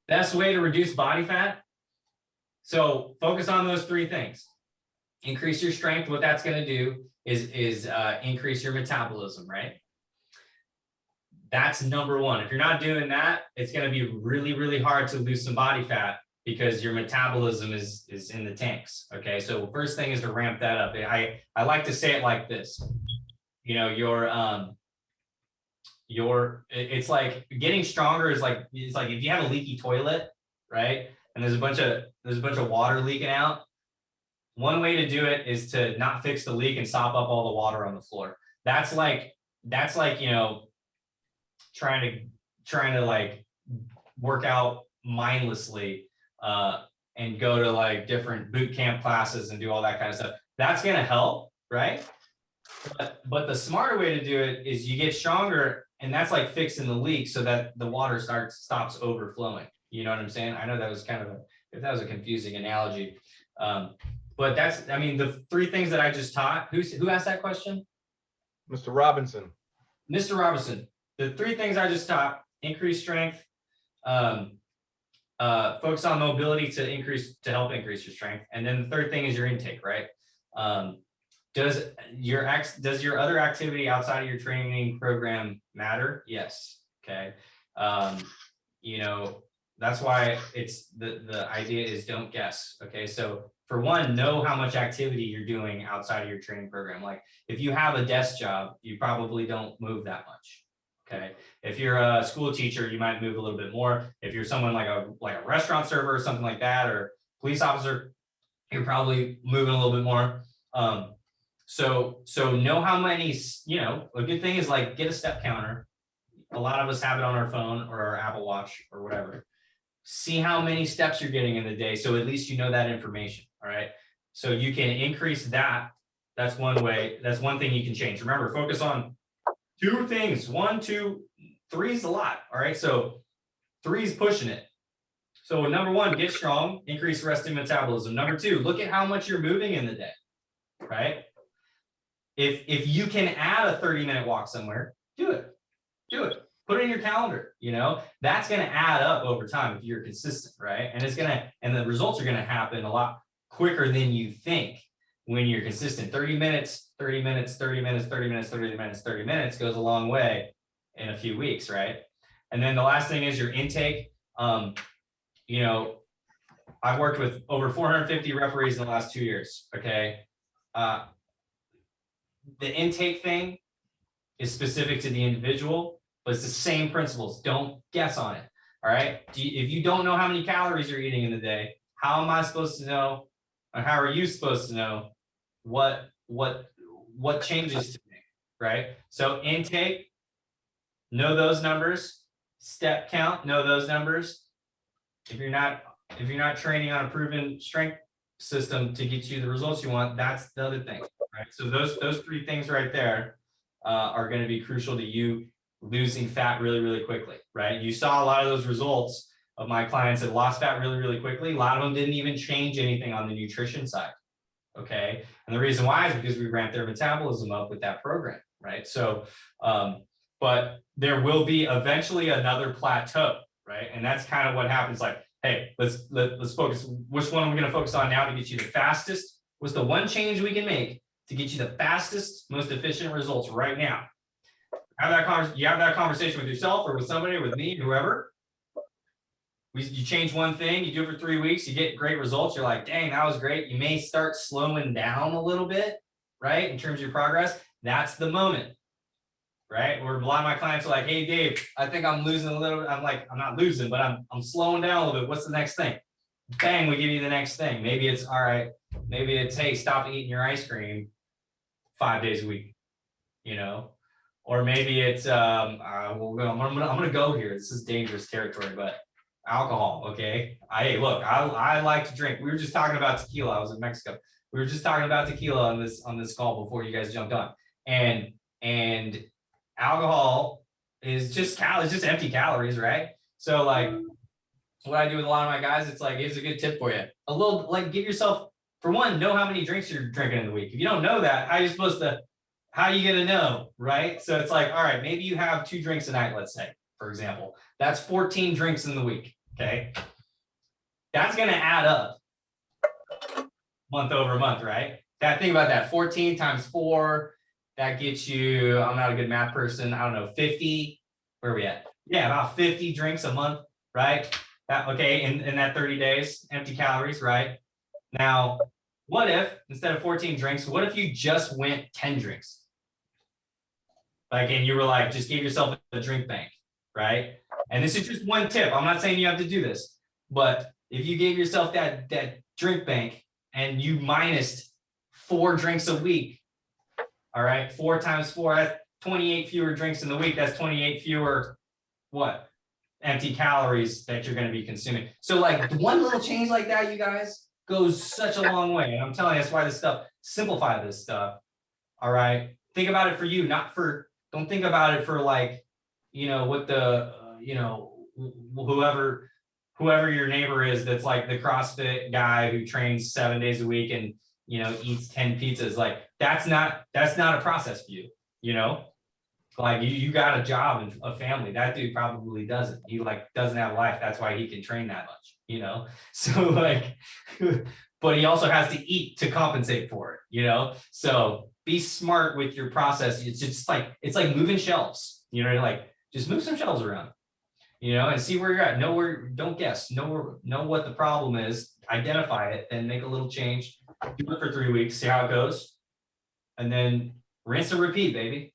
Best way to reduce body fat. So focus on those three things. Increase your strength. What that's going to do is increase your metabolism, right? That's number one. If you're not doing that, it's going to be really, really hard to lose some body fat because your metabolism is in the tanks. Okay. So first thing is to ramp that up. I like to say it like this, you know, it's like getting stronger is like, it's like if you have a leaky toilet, right? And there's a bunch of water leaking out. One way to do it is to not fix the leak and sop up all the water on the floor. That's like, you know, trying to like work out mindlessly and go to like different boot camp classes and do all that kind of stuff. That's going to help, right? But the smarter way to do it is you get stronger, and that's like fixing the leak so that the water stops overflowing. You know what I'm saying? I know that was kind of if that was a confusing analogy, but that's, I mean, the three things that I just taught. Who asked that question? Mr. Robinson. Mr. Robinson. The three things I just taught: increase strength, focus on mobility to help increase your strength, and then the third thing is your intake, right? Does your other activity outside of your training program matter? Yes. Okay. You know, that's why it's the idea is don't guess. Okay. So for one, know how much activity you're doing outside of your training program. Like if you have a desk job, you probably don't move that much. Okay. If you're a school teacher, you might move a little bit more. If you're someone like a restaurant server or something like that, or police officer, you're probably moving a little bit more. So know how many, you know, a good thing is like get a step counter. A lot of us have it on our phone or our Apple Watch or whatever. See how many steps you're getting in the day. So at least you know that information. All right. So you can increase that. That's one way. That's one thing you can change. Remember, focus on two things. 1, 2, 3 is a lot. All right. So 3 is pushing it. So number 1, get strong, increase resting metabolism. Number 2, look at how much you're moving in the day. Right. If you can add a 30-minute walk somewhere, do it. Put it in your calendar. You know, that's going to add up over time if you're consistent, right? And the results are going to happen a lot quicker than you think when you're consistent. 30 minutes goes a long way in a few weeks, right? And then the last thing is your intake. You know, I've worked with over 450 referees in the last 2 years. Okay. The intake thing is specific to the individual, but it's the same principles. Don't guess on it. All right. If you don't know how many calories you're eating in the day, how am I supposed to know, or how are you supposed to know what changes to make, right? So intake, know those numbers. Step count, know those numbers. If you're not training on a proven strength system to get you the results you want, that's the other thing, right? So those 3 things right there are going to be crucial to you losing fat really, really quickly, right? You saw a lot of those results of my clients that lost fat really, really quickly. A lot of them didn't even change anything on the nutrition side, okay? And the reason why is because we ramped their metabolism up with that program, right? So, but there will be eventually another plateau, right? And that's kind of what happens. Like, hey, let's focus. Which one are we going to focus on now to get you the fastest? What's the one change we can make to get you the fastest, most efficient results right now? You have that conversation with yourself or with somebody or with me, whoever. You change one thing, you do it for 3 weeks, you get great results. You're like, dang, that was great. You may start slowing down a little bit, right? In terms of your progress. That's the moment, right? Where a lot of my clients are like, hey, Dave, I think I'm losing a little bit. I'm like, I'm not losing, but I'm slowing down a little bit. What's the next thing? Bang, we give you the next thing. Maybe it's, all right, maybe it's, hey, stop eating your ice cream 5 days a week, you know? Or maybe it's, I'm gonna go here. This is dangerous territory, but alcohol, okay? Hey, look, I like to drink. We were just talking about tequila. I was in Mexico. We were just talking about tequila on this call before you guys jumped on. And alcohol is just empty calories, right? So like what I do with a lot of my guys, it's like, here's a good tip for you. A little, like, give yourself, for one, know how many drinks you're drinking in the week. If you don't know that, how are you going to know, right? So it's like, all right, maybe you have 2 drinks a night, let's say, for example. That's 14 drinks in the week. Okay. That's going to add up month over month, right? That think about that 14 times 4, that gets you, I'm not a good math person, I don't know, 50, where are we at? Yeah, about 50 drinks a month, right? That, okay, in that 30 days, empty calories, right? Now, what if instead of 14 drinks, what if you just went 10 drinks? Like, and you were like, just give yourself a drink bank, right? And this is just one tip. I'm not saying you have to do this, but if you gave yourself that drink bank and you minused 4 drinks a week, all right, 4 times 4, that's 28 fewer drinks in the week. That's 28 fewer what? Empty calories that you're going to be consuming. So like one little change like that, you guys, goes such a long way. And I'm telling you, that's why this stuff, simplify this stuff. All right. Think about it for you, not for, don't think about it for like, you know, what the, you know, whoever your neighbor is that's like the CrossFit guy who trains 7 days a week and, you know, eats 10 pizzas. Like that's not a process for you, you know? Like you got a job and a family. That dude probably doesn't. He like doesn't have a life. That's why he can train that much, you know? So like, but he also has to eat to compensate for it, you know? So be smart with your process. It's just like, it's like moving shelves, you know, like just move some shelves around, you know, and see where you're at. Know where, don't guess, know what the problem is, identify it, then make a little change, do it for 3 weeks, see how it goes. And then rinse and repeat, baby.